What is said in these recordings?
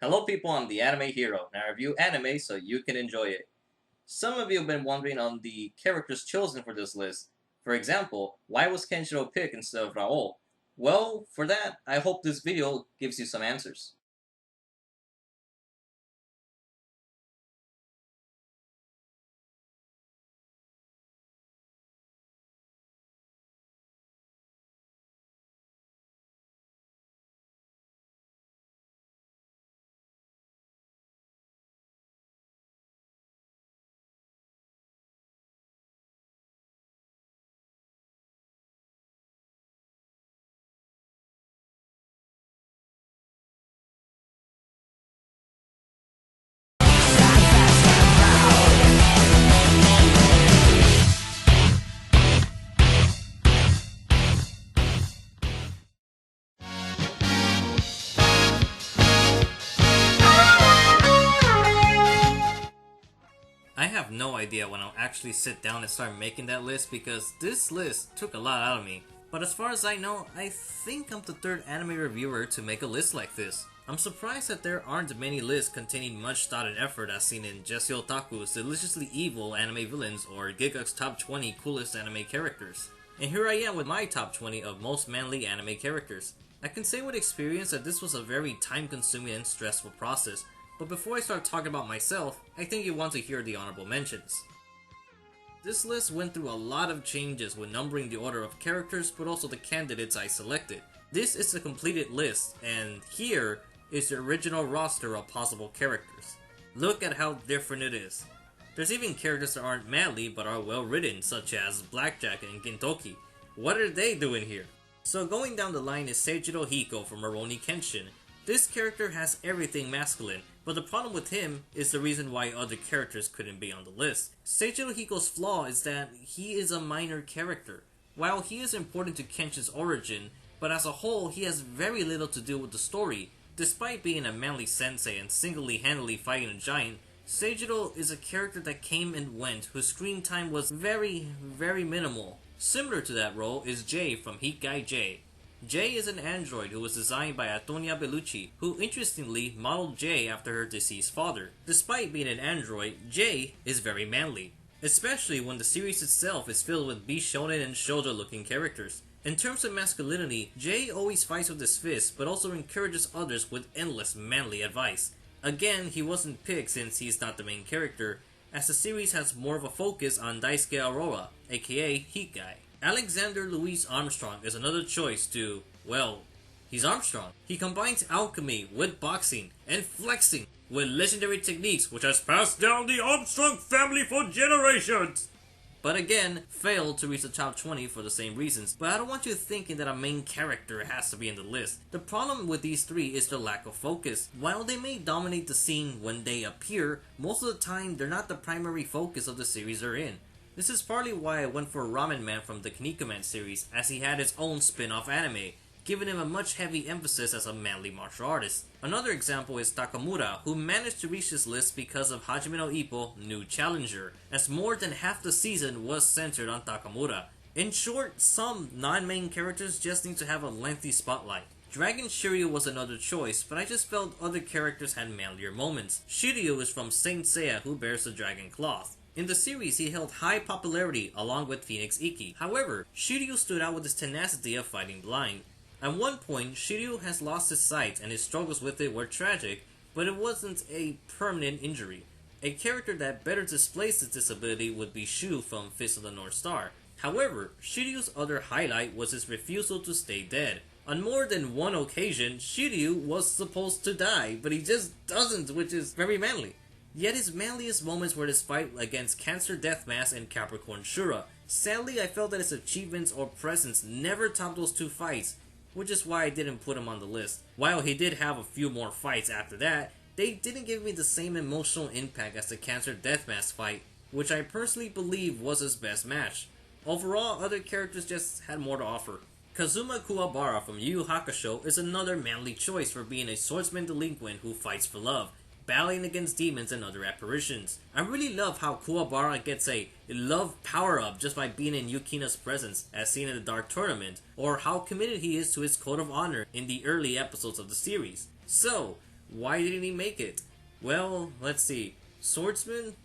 Hello people, I'm the Anime Hero, and I review anime so you can enjoy it. Some of you have been wondering on the characters chosen for this list. For example, why was Kenshiro picked instead of Raoul? Well, for that, I hope this video gives you some answers. I have no idea when I'll actually sit down and start making that list because this list took a lot out of me. But as far as I know, I think I'm the third anime reviewer to make a list like this. I'm surprised that there aren't many lists containing much thought and effort as seen in Jesse Otaku's Deliciously Evil Anime Villains or Gigak's Top 20 Coolest Anime Characters. And here I am with my top 20 of most manly anime characters. I can say with experience that this was a very time-consuming and stressful process, but before I start talking about myself, I think you want to hear the honorable mentions. This list went through a lot of changes when numbering the order of characters, but also the candidates I selected. This is the completed list, and here is the original roster of possible characters. Look at how different it is. There's even characters that aren't manly but are well written, such as Blackjack and Gintoki. What are they doing here? So going down the line is Seijuro Hiko from Rurouni Kenshin. This character has everything masculine, but the problem with him is the reason why other characters couldn't be on the list. Seijuro Hiko's flaw is that he is a minor character. While he is important to Kenshin's origin, but as a whole he has very little to do with the story. Despite being a manly sensei and single-handedly fighting a giant, Seijuro is a character that came and went, whose screen time was very minimal. Similar to that role is Jay from Hakugei J. Jay is an android who was designed by Antonia Bellucci, who interestingly modeled Jay after her deceased father. Despite being an android, Jay is very manly, especially when the series itself is filled with Bishonen and shoujo looking characters. In terms of masculinity, Jay always fights with his fists, but also encourages others with endless manly advice. Again, he wasn't picked since he's not the main character, as the series has more of a focus on Daisuke Aurora, aka Hakugei. Alexander Louis Armstrong is another choice to, well, he's Armstrong. He combines alchemy with boxing and flexing with legendary techniques which has passed down the Armstrong family for generations. But again, failed to reach the top 20 for the same reasons. But I don't want you thinking that a main character has to be in the list. The problem with these three is their lack of focus. While they may dominate the scene when they appear, most of the time they're not the primary focus of the series they're in. This is partly why I went for Ramen Man from the Kinnikuman series, as he had his own spin-off anime, giving him a much heavy emphasis as a manly martial artist. Another example is Takamura, who managed to reach this list because of Hajime no Ippo New Challenger, as more than half the season was centered on Takamura. In short, some non-main characters just need to have a lengthy spotlight. Dragon Shiryu was another choice, but I just felt other characters had manlier moments. Shiryu is from Saint Seiya, who bears the dragon cloth. In the series, he held high popularity along with Phoenix Ikki. However, Shiryu stood out with his tenacity of fighting blind. At one point, Shiryu has lost his sight and his struggles with it were tragic, but it wasn't a permanent injury. A character that better displays this disability would be Shu from Fist of the North Star. However, Shiryu's other highlight was his refusal to stay dead. On more than one occasion, Shiryu was supposed to die, but he just doesn't, which is very manly. Yet his manliest moments were his fight against Cancer Deathmask and Capricorn Shura. Sadly, I felt that his achievements or presence never topped those two fights, which is why I didn't put him on the list. While he did have a few more fights after that, they didn't give me the same emotional impact as the Cancer Deathmask fight, which I personally believe was his best match. Overall, other characters just had more to offer. Kazuma Kuwabara from Yu Yu Hakusho is another manly choice for being a swordsman delinquent who fights for love, battling against demons and other apparitions. I really love how Kuwabara gets a love power-up just by being in Yukina's presence, as seen in the Dark Tournament, or how committed he is to his code of honor in the early episodes of the series. So, Why didn't he make it? Well, let's see. Swordsman,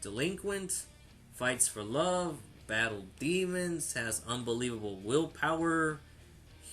delinquent, fights for love, battle demons, has unbelievable willpower,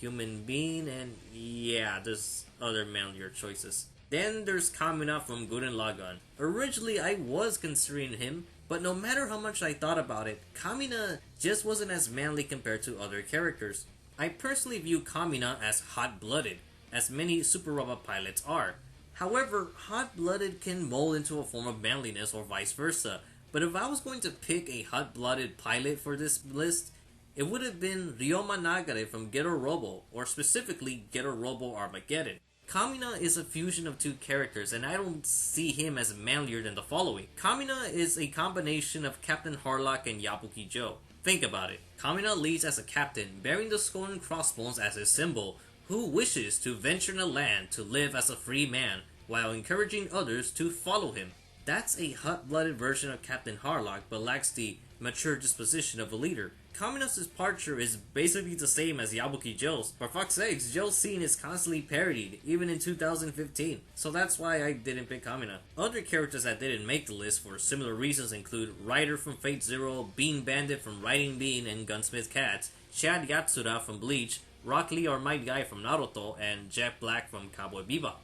human being, and yeah, there's other manlier choices. Then there's Kamina from Gurren Lagann. Originally, I was considering him, but no matter how much I thought about it, Kamina just wasn't as manly compared to other characters. I personally view Kamina as hot-blooded, as many super robot pilots are. However, hot-blooded can mold into a form of manliness or vice versa, but if I was going to pick a hot-blooded pilot for this list, it would have been Ryoma Nagare from Ghetto Robo, or specifically Ghetto Robo Armageddon. Kamina is a fusion of two characters, and I don't see him as manlier than the following. Kamina is a combination of Captain Harlock and Yabuki Joe. Think about it. Kamina leads as a captain, bearing the skull and crossbones as his symbol, who wishes to venture in a land to live as a free man, while encouraging others to follow him. That's a hot-blooded version of Captain Harlock, but lacks the mature disposition of a leader. Kamina's departure is basically the same as Yabuki Joe's. For fuck's sakes, Joe's scene is constantly parodied, even in 2015, so that's why I didn't pick Kamina. Other characters that didn't make the list for similar reasons include Ryder from Fate Zero, Bean Bandit from Riding Bean and Gunsmith Cats, Chad Yastura from Bleach, Rock Lee or Might Guy from Naruto, and Jet Black from Cowboy Bebop.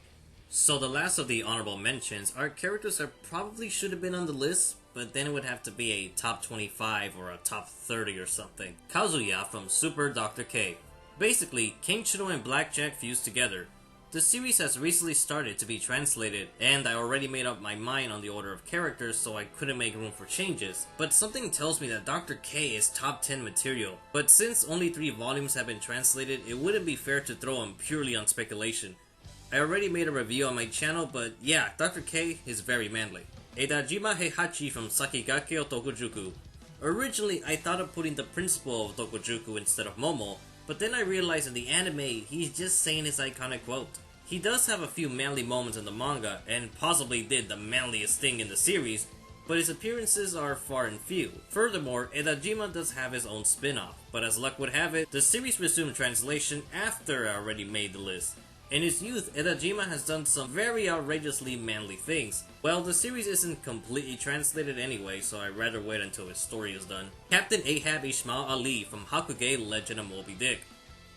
So the last of the honorable mentions are characters that probably should have been on the list, but then it would have to be a top 25 or a top 30 or something. Kazuya from Super Dr. K. Basically, Kenshiro and Blackjack fused together. The series has recently started to be translated, and I already made up my mind on the order of characters, so I couldn't make room for changes. But something tells me that Dr. K is top 10 material. But since only 3 volumes have been translated, it wouldn't be fair to throw him purely on speculation. I already made a review on my channel, but yeah, Dr. K is very manly. Edajima Heihachi from Sakigake o Tokujuku. Originally, I thought of putting the principal of Tokujuku instead of Momo, but then I realized in the anime, he's just saying his iconic quote. He does have a few manly moments in the manga, and possibly did the manliest thing in the series, but his appearances are far and few. Furthermore, Edajima does have his own spin-off, but as luck would have it, the series resumed translation after I already made the list. In his youth, Edajima has done some very outrageously manly things. Well, the series isn't completely translated anyway, so I'd rather wait until his story is done. Captain Ahab Ismail Ali from Hakugei Legend of Moby Dick.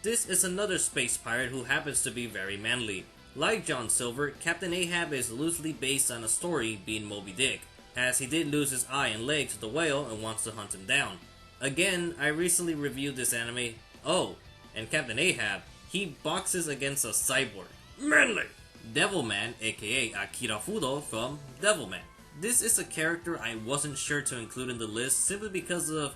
This is another space pirate who happens to be very manly. Like John Silver, Captain Ahab is loosely based on a story being Moby Dick, as he did lose his eye and leg to the whale and wants to hunt him down. Again, I recently reviewed this anime. Oh, and Captain Ahab, he boxes against a cyborg. Manly! Devilman, aka Akira Fudo from Devilman. This is a character I wasn't sure to include in the list simply because of,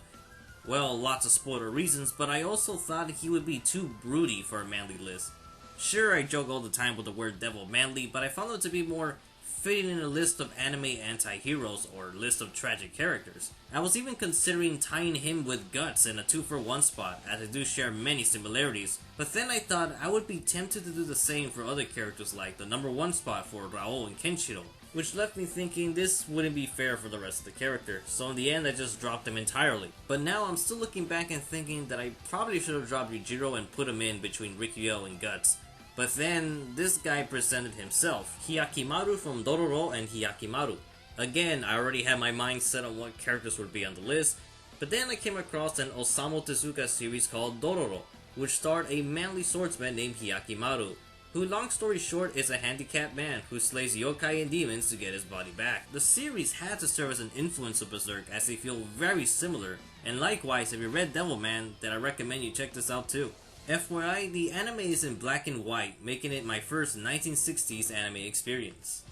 well, lots of spoiler reasons, but I also thought he would be too broody for a manly list. Sure, I joke all the time with the word devil manly, but I found it to be more fitting in a list of anime anti-heroes or list of tragic characters. I was even considering tying him with Guts in a 2-for-1 spot, as they do share many similarities, but then I thought I would be tempted to do the same for other characters like the number 1 spot for Raoh and Kenshiro, which left me thinking this wouldn't be fair for the rest of the character, so in the end I just dropped them entirely. But now I'm still looking back and thinking that I probably should have dropped Yujiro and put him in between Rikyo and Guts. But then, this guy presented himself, Hyakimaru from Dororo and Hyakimaru. Again, I already had my mind set on what characters would be on the list, but then I came across an Osamu Tezuka series called Dororo, which starred a manly swordsman named Hyakimaru, who, long story short, is a handicapped man who slays yokai and demons to get his body back. The series had to serve as an influence of Berserk as they feel very similar, and likewise, if you read Devilman, then I recommend you check this out too. FYI, the anime is in black and white, making it my first 1960s anime experience.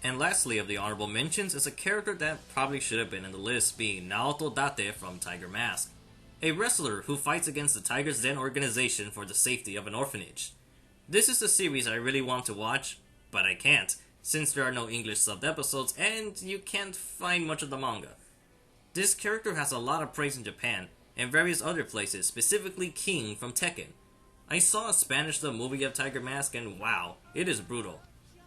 And lastly of the honorable mentions is a character that probably should have been in the list, being Naoto Date from Tiger Mask, a wrestler who fights against the Tiger's Den organization for the safety of an orphanage. This is a series I really want to watch, but I can't, since there are no English subbed episodes and you can't find much of the manga. This character has a lot of praise in Japan, and various other places, specifically King from Tekken. I saw a Spanish dub movie of Tiger Mask and wow, it is brutal.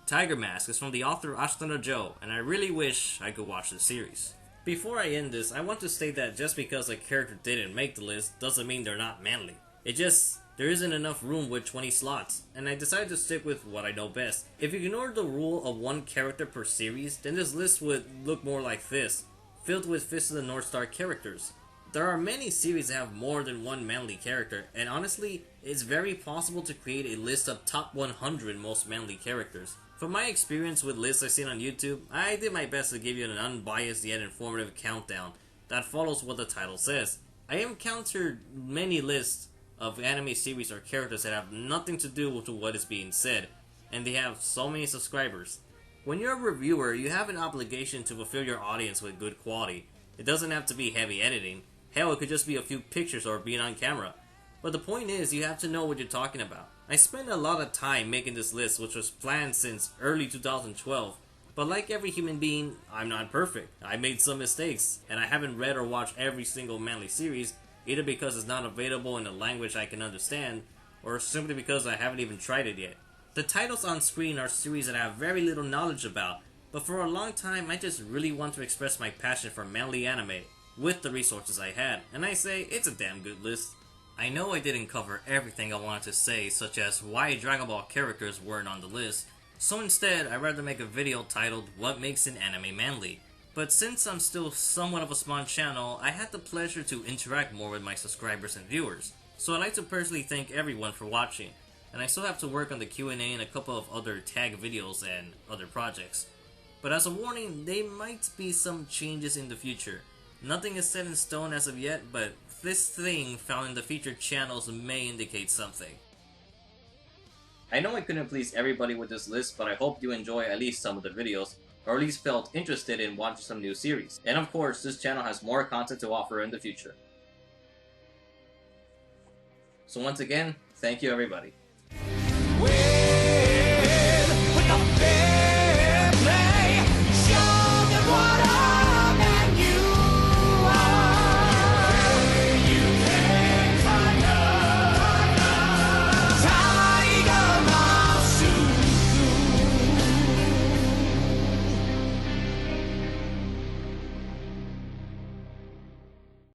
Tiger Mask is from the author Ashita Joe, and I really wish I could watch the series. Before I end this, I want to state that just because a character didn't make the list doesn't mean they're not manly. It just There isn't enough room with 20 slots, and I decided to stick with what I know best. If you ignore the rule of one character per series, then this list would look more like this, filled with Fist of the North Star characters. There are many series that have more than one manly character, and honestly, it's very possible to create a list of top 100 most manly characters. From my experience with lists I've seen on YouTube, I did my best to give you an unbiased yet informative countdown that follows what the title says. I have encountered many lists of anime series or characters that have nothing to do with what is being said, and they have so many subscribers. When you're a reviewer, you have an obligation to fulfill your audience with good quality. It doesn't have to be heavy editing. Hell, it could just be a few pictures or being on camera. But the point is, you have to know what you're talking about. I spent a lot of time making this list, which was planned since early 2012. But like every human being, I'm not perfect. I made some mistakes, and I haven't read or watched every single manly series, either because it's not available in a language I can understand, or simply because I haven't even tried it yet. The titles on screen are series that I have very little knowledge about, but for a long time I just really want to express my passion for manly anime, with the resources I had, and I say it's a damn good list. I know I didn't cover everything I wanted to say, such as why Dragon Ball characters weren't on the list, so instead I'd rather make a video titled What Makes an Anime Manly. But since I'm still somewhat of a small channel, I had the pleasure to interact more with my subscribers and viewers. So I'd like to personally thank everyone for watching, and I still have to work on the Q&A and a couple of other tag videos and other projects. But as a warning, there might be some changes in the future. Nothing is set in stone as of yet, but this thing found in the featured channels may indicate something. I know I couldn't please everybody with this list, but I hope you enjoy at least some of the videos, or at least felt interested in watching some new series. And of course, this channel has more content to offer in the future. So once again, thank you everybody.